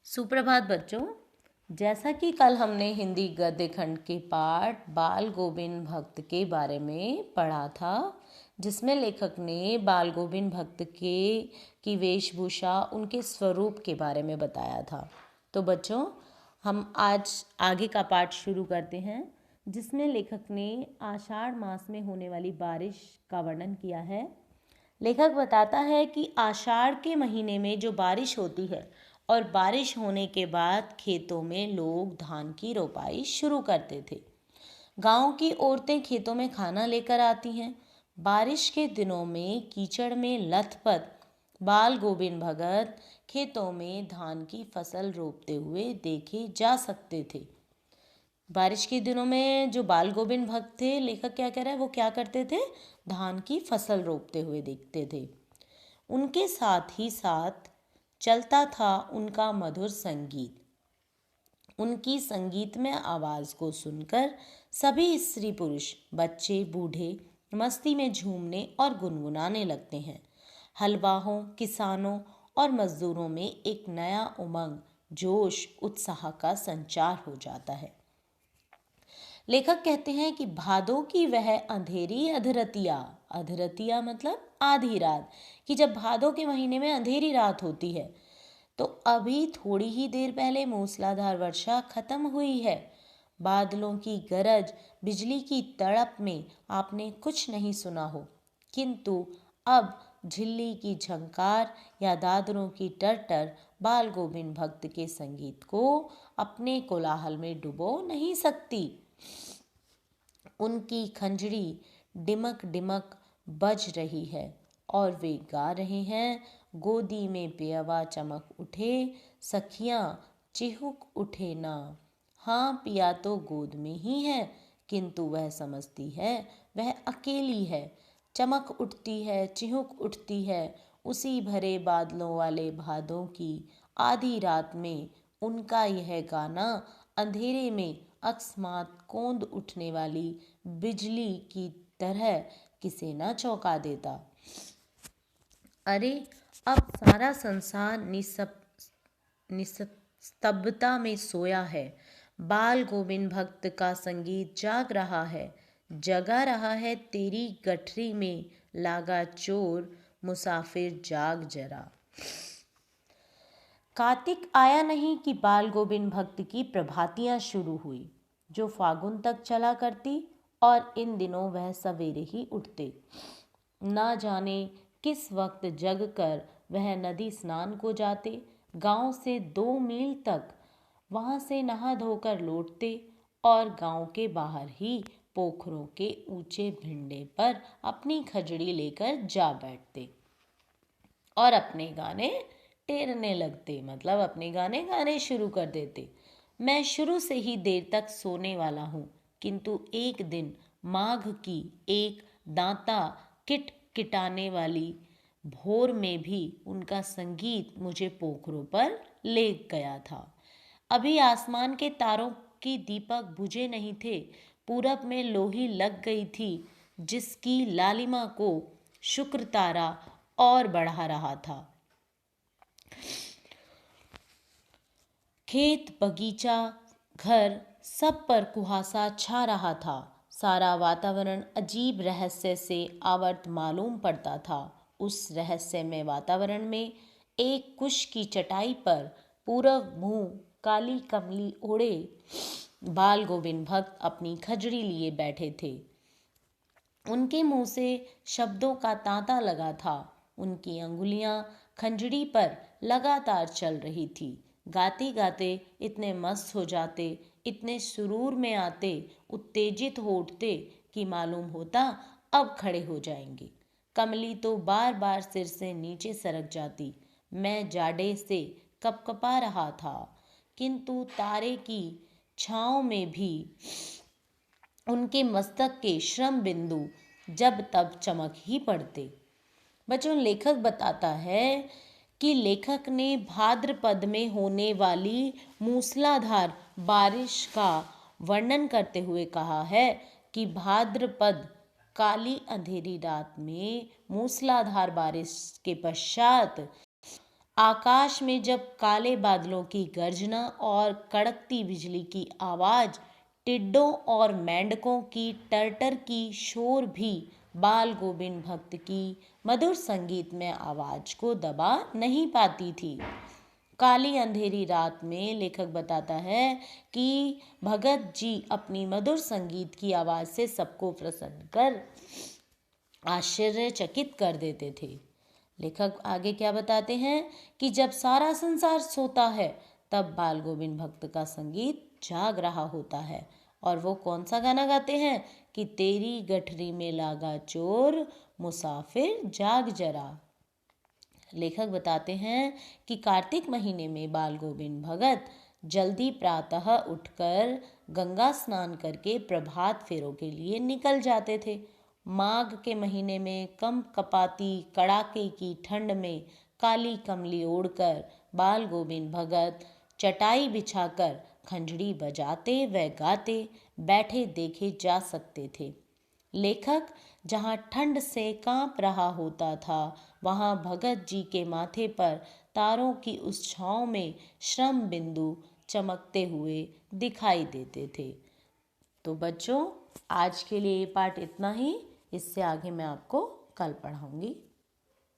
सुप्रभात बच्चों। जैसा कि कल हमने हिंदी गद्य खंड के पाठ बाल गोविंद भक्त के बारे में पढ़ा था, जिसमें लेखक ने बाल गोविंद भक्त की वेशभूषा, उनके स्वरूप के बारे में बताया था। तो बच्चों, हम आज आगे का पाठ शुरू करते हैं, जिसमें लेखक ने आषाढ़ मास में होने वाली बारिश का वर्णन किया है। लेखक बताता है कि आषाढ़ के महीने में जो बारिश होती है और बारिश होने के बाद खेतों में लोग धान की रोपाई शुरू करते थे। गांव की औरतें खेतों में खाना लेकर आती हैं। बारिश के दिनों में कीचड़ में लथपथ बाल गोविंद भगत खेतों में धान की फसल रोपते हुए देखे जा सकते थे। बारिश के दिनों में जो बाल गोविंद भक्त थे, लेखक क्या कह रहा है, वो क्या करते थे, धान की फसल रोपते हुए देखते थे। उनके साथ ही साथ चलता था उनका मधुर संगीत। उनकी संगीतमय आवाज़ को सुनकर सभी स्त्री पुरुष, बच्चे, बूढ़े मस्ती में झूमने और गुनगुनाने लगते हैं। हलवाहों, किसानों और मजदूरों में एक नया उमंग, जोश, उत्साह का संचार हो जाता है। लेखक कहते हैं कि भादों की वह अंधेरी अधरतिया, अधरतिया मतलब आधी रात, कि जब भादों के महीने में अंधेरी रात होती है, तो अभी थोड़ी ही देर पहले मूसलाधार वर्षा खत्म हुई है। बादलों की गरज, बिजली की तड़प में आपने कुछ नहीं सुना हो, किंतु अब झिल्ली की झंकार या दादरों की टरटर बाल गोविंद भक्त के संगीत को अपने कोलाहल में डुबो नहीं सकती। उनकी खंजरी डिमक डिमक बज रही है और वे गा रहे हैं, गोदी में पियवा चमक उठे, सखियां चिहुक उठे ना। हाँ, पिया तो गोद में ही है, किंतु वह समझती है वह अकेली है। चमक उठती है, चिहुक उठती है, उसी भरे बादलों वाले भादों की आधी रात में उनका यह गाना अंधेरे में अकस्मात कौंध उठने वाली बिजली की तरह किसे न चौंका देता। अरे, अब सारा संसार निस्तब्धता में सोया है। बाल गोविंद भक्त का संगीत जाग रहा है, जगा रहा है तेरी गठरी में लागा चोर, मुसाफिर जाग जरा। कार्तिक आया नहीं कि बाल गोविंद भक्त की प्रभातियां शुरू हुई, जो फागुन तक चला करती, और इन दिनों वह सवेरे ही उठते। ना जाने किस वक्त जग कर वह नदी स्नान को जाते, गांव से 2 मील तक वहां से नहा धोकर लौटते और गांव के बाहर ही पोखरों के ऊंचे भिंडे पर अपनी खजड़ी लेकर जा बैठते और अपने गाने टेरने लगते, मतलब अपने गाने गाने शुरू कर देते। मैं शुरू से ही देर तक सोने वाला हूँ, किंतु एक दिन माघ की एक दांता किट किटाने वाली भोर में भी उनका संगीत मुझे पोखरों पर ले गया था। अभी आसमान के तारों के दीपक बुझे नहीं थे, पूरब में लोही लग गई थी, जिसकी लालिमा को शुक्र तारा और बढ़ा रहा था। खेत, बगीचा, घर, सब पर कुहासा छा रहा था। सारा वातावरण अजीब रहस्य से आवर्त मालूम पड़ता था। उस रहस्यमय वातावरण में एक कुश की चटाई पर पूरब मुंह काली कमली ओढ़े बाल गोविंद भक्त अपनी खजड़ी लिए बैठे थे। उनके मुंह से शब्दों का तांता लगा था। उनकी अंगुलियां खंजड़ी पर लगातार चल रही थी। गाते गाते इतने मस्त हो जाते, इतने सुरूर में आते, उत्तेजित हो उठते कि मालूम होता अब खड़े हो जाएंगे। कमली तो बार बार सिर से नीचे सरक जाती। मैं जाडे से कपकपा रहा था, किंतु तारे की छाँव में भी उनके मस्तक के श्रम बिंदु जब तब चमक ही पड़ते। बच्चों, लेखक बताता है कि लेखक ने भाद्रपद में होने वाली मूसलाधार बारिश का वर्णन करते हुए कहा है कि भाद्रपद काली अंधेरी रात में मूसलाधार बारिश के पश्चात आकाश में जब काले बादलों की गर्जना और कड़कती बिजली की आवाज, टिड्डों और मेंढकों की टर्टर की शोर भी बाल गोविंद भक्त की मधुर संगीत में आवाज को दबा नहीं पाती थी। काली अंधेरी रात में लेखक बताता है कि भगत जी अपनी मधुर संगीत की आवाज से सबको प्रसन्न कर आश्चर्यचकित कर देते थे। लेखक आगे क्या बताते हैं कि जब सारा संसार सोता है तब बाल गोविंद भक्त का संगीत जाग रहा होता है। और वो कौन सा गाना गाते हैं कि तेरी गठरी में लागा चोर, मुसाफिर जाग जरा। लेखक बताते हैं कि कार्तिक महीने में बाल गोविंद भगत जल्दी प्रातः उठकर गंगा स्नान करके प्रभात फेरों के लिए निकल जाते थे। माघ के महीने में कम कपाती कड़ाके की ठंड में काली कमली ओढ़कर बाल गोविंद भगत चटाई बिछाकर खंजड़ी बजाते व गाते बैठे देखे जा सकते थे। लेखक जहाँ ठंड से कांप रहा होता था वहाँ भगत जी के माथे पर तारों की उस छाँव में श्रम बिंदु चमकते हुए दिखाई देते थे। तो बच्चों, आज के लिए ये पाठ इतना ही। इससे आगे मैं आपको कल पढ़ाऊंगी।